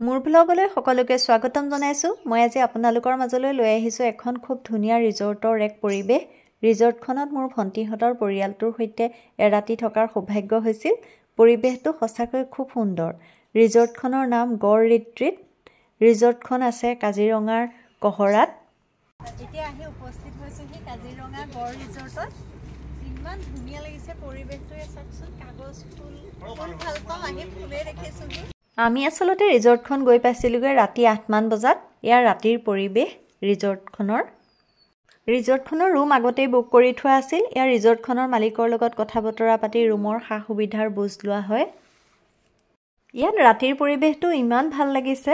মোৰ ব্লগলৈ সকলোকে স্বাগতম জনাইছো। মই আজি আপোনালোকৰ মাজলৈ লৈ আহিছো এখন খুব ধুনীয়া ৰিজৰ্টৰ এক পৰিবেশ। ৰিজৰ্টখনত মোৰ ভণ্টিহঁতৰ পৰিয়ালটোৰ সৈতে এৰাতি থকাৰ সৌভাগ্য হৈছিল। পৰিবেশটো সঁচাকৈ খুব সুন্দৰ। ৰিজৰ্টখনৰ নাম গড় ৰিট্ৰিট। ৰিজৰ্টখন আছে কাজিৰঙাৰ কহৰাত। এতিয়া আহি উপস্থিত হৈছোহি কাজিৰঙা গড় ৰিজৰ্টত। ইমান ধুনীয়া লাগিছে পৰিবেশটোৱে, চাওকচোন কাগজ ফুল ভাল পাওঁ, আহি ফুলে দেখিছোহি। আমি আচলতে ৰিজৰ্টখন গৈ পাইছিলোগৈ ৰাতি ৮ মান বজাত। ইয়াৰ ৰাতিৰ পৰিবেশ ৰিজৰ্টখনৰ ৰুম আগতেই বুক কৰি থোৱা আছিল। ইয়াৰ ৰিজৰ্টখনৰ মালিকৰ লগত কথা বতৰা পাতি ৰুমৰ সা সুবিধাৰ বুজ লোৱা হয়। ইয়াত ৰাতিৰ পৰিবেশটো ইমান ভাল লাগিছে।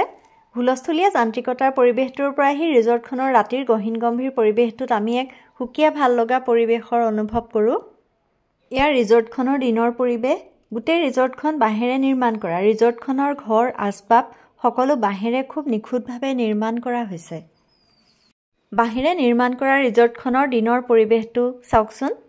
হুলস্থুলীয়া যান্ত্ৰিকতাৰ পৰিবেশটোৰ পৰা আহি ৰিজৰ্টখনৰ ৰাতিৰ গহীন গম্ভীৰ পৰিবেশটোত আমি এক সুকীয়া ভাল লগা পৰিবেশৰ অনুভৱ কৰোঁ। ইয়াৰ ৰিজৰ্টখনৰ দিনৰ পৰিবেশ, গোটেই ৰিজৰ্টখন বাঁহেৰে নিৰ্মাণ কৰা। ৰিজৰ্টখনৰ ঘৰ আচবাব সকলো বাঁহেৰে খুব নিখুঁতভাৱে নিৰ্মাণ কৰা হৈছে। বাঁহেৰে নিৰ্মাণ কৰা ৰিজৰ্টখনৰ দিনৰ পৰিবেশটো চাওকচোন।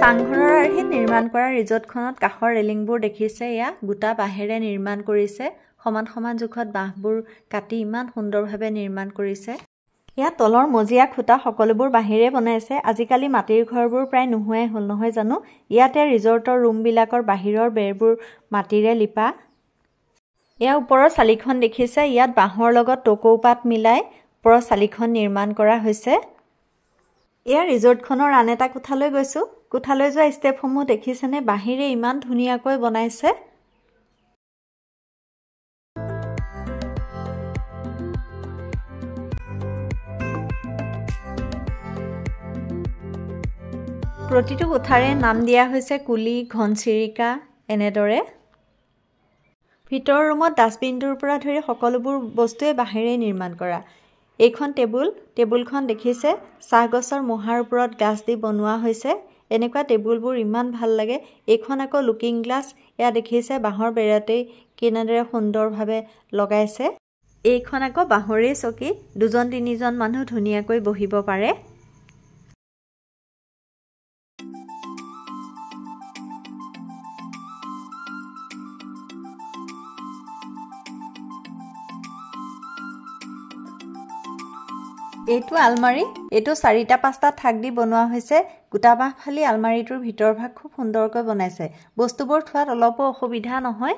চাংঘৰৰ আৰ্হিত নিৰ্মাণ কৰা ৰিজৰ্টখনত কাষৰ ৰেলিংবোৰ দেখিছে, এয়া গোটা বাঁহেৰে নিৰ্মাণ কৰিছে। সমান সমান জোখত বাঁহবোৰ কাটি ইমান সুন্দৰভাৱে নিৰ্মাণ কৰিছে। ইয়াত তলৰ মজিয়া খুঁটা সকলোবোৰ বাঁহেৰে বনাইছে। আজিকালি মাটিৰ ঘৰবোৰ প্ৰায় নোহোৱাই হ'ল নহয় জানো। ইয়াতে ৰিজৰ্টৰ ৰুমবিলাকৰ বাহিৰৰ বেৰবোৰ মাটিৰে লিপা। এয়া ওপৰৰ চালিখন দেখিছে, ইয়াত বাঁহৰ লগত টকৌপাত মিলাই ওপৰৰ চালিখন নিৰ্মাণ কৰা হৈছে। এয়া ৰিজৰ্টখনৰ আন এটা কোঠালৈ গৈছোঁ। কোঠালৈ যোৱা ষ্টেপসমূহ দেখিছেনে, বাঁহেৰে ইমান ধুনীয়াকৈ বনাইছে। প্ৰতিটো কোঠাৰে নাম দিয়া হৈছে কুলি, ঘনচিৰিকা এনেদৰে। ভিতৰৰ ৰুমত ডাষ্টবিনটোৰ পৰা ধৰি সকলোবোৰ বস্তুৱে বাঁহেৰে নিৰ্মাণ কৰা। এইখন টেবুলখন দেখিছে, চাহগছৰ মূহাৰ ওপৰত গাছ দি বনোৱা হৈছে। এনেকুৱা টেবুলবোৰ ইমান ভাল লাগে। এইখন আকৌ লুকিং গ্লাছ, এয়া দেখিছে বাঁহৰ বেৰাতেই কেনেদৰে সুন্দৰভাৱে লগাইছে। এইখন আকৌ বাঁহৰেই চকী, 2-3জন মানুহ ধুনীয়াকৈ বহিব পাৰে। এইটো আলমাৰি, এইটো 4টা-5টা থাক দি বনোৱা হৈছে। গোটা বাঁহ ফালি আলমাৰিটোৰ ভিতৰ ভাগ খুব সুন্দৰকৈ বনাইছে। বস্তুবোৰ থোৱাত অলপো অসুবিধা নহয়।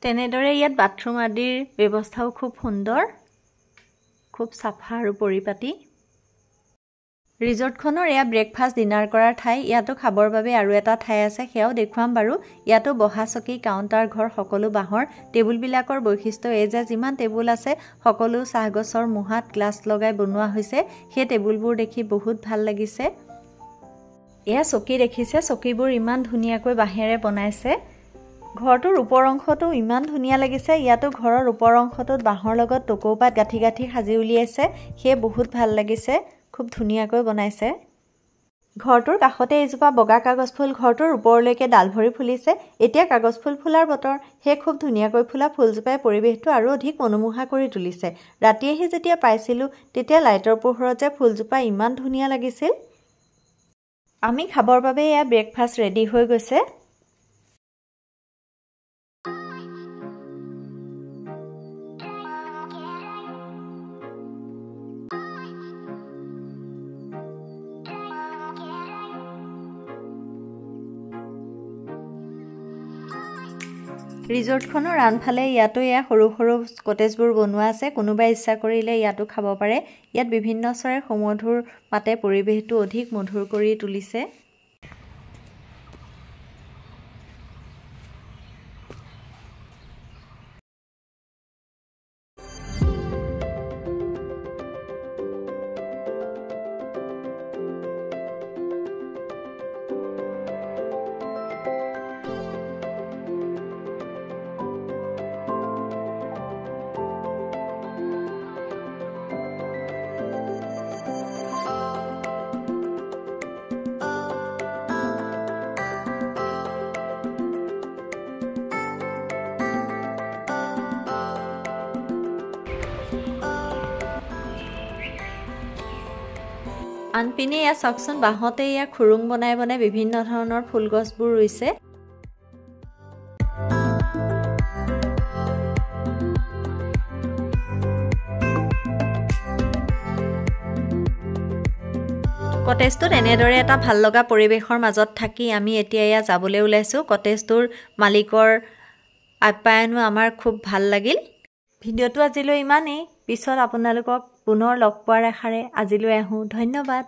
তেনেদৰে ইয়াত বাথৰুম আদিৰ ব্যৱস্থাও খুব সুন্দৰ, খুব চাফা আৰু পৰিপাটি। ৰিজৰ্টখনৰ এয়া ব্ৰেকফাষ্ট ডিনাৰ কৰাৰ ঠাই। ইয়াতো খাবৰ বাবে আৰু এটা ঠাই আছে, সেয়াও দেখুৱাম বাৰু। ইয়াতো বহা চকী, কাউণ্টাৰ ঘৰ সকলো বাঁহৰ। টেবুলবিলাকৰ বৈশিষ্ট্য এই যে যিমান টেবুল আছে সকলো চাহগছৰ মূহাত গ্লাছ লগাই বনোৱা হৈছে। সেই টেবুলবোৰ দেখি বহুত ভাল লাগিছে। এয়া চকী দেখিছে, চকীবোৰ ইমান ধুনীয়াকৈ বাঁহেৰে বনাইছে। ঘৰটোৰ ওপৰ অংশটো ইমান ধুনীয়া লাগিছে। ইয়াতো ঘৰৰ ওপৰ অংশটোত বাঁহৰ লগত টকৌপাত গাঁঠি গাঁঠি সাজি উলিয়াইছে, সেয়ে বহুত ভাল লাগিছে। খুব ধুনীয়াকৈ বনাইছে। ঘৰটোৰ কাষতে এজোপা বগা কাগজ ফুল ঘৰটোৰ ওপৰলৈকে ডাল ভৰি ফুলিছে। এতিয়া কাগজ ফুল ফুলাৰ বতৰ, সেয়ে খুব ধুনীয়াকৈ ফুলা ফুলজোপাই পৰিৱেশটো আৰু অধিক মনোমোহা কৰি তুলিছে। ৰাতি আহি যেতিয়া পাইছিলোঁ তেতিয়া লাইটৰ পোহৰত যে ফুলজোপা ইমান ধুনীয়া লাগিছিল। আমি খাবৰ বাবে এয়া ব্ৰেকফাষ্ট ৰেডি হৈ গৈছে। ৰিজৰ্টখনৰ আনফালে ইয়াতো এয়া সৰু সৰু কটেজবোৰ বনোৱা আছে। কোনোবাই ইচ্ছা কৰিলে ইয়াতো খাব পাৰে। ইয়াত বিভিন্ন চৰাইৰ সুমধুৰ মাতে পৰিৱেশটো অধিক মধুৰ কৰি তুলিছে। আনপিনে এয়া চাওকচোন বাঁহতে এয়া খুৰুং বনাই বনাই বিভিন্ন ধৰণৰ ফুল গছবোৰ ৰুইছে। কটেজটোত এনেদৰে এটা ভাল লগা পৰিৱেশৰ মাজত থাকি আমি এতিয়া এয়া যাবলৈ ওলাইছোঁ। কটেজটোৰ মালিকৰ আপ্যায়নো আমাৰ খুব ভাল লাগিল। ভিডিঅ'টো আজিলৈ ইমানেই। পিছত আপোনালোকক পুনৰ লগ পোৱাৰ আশাৰে আজিলৈ আহোঁ। ধন্যবাদ।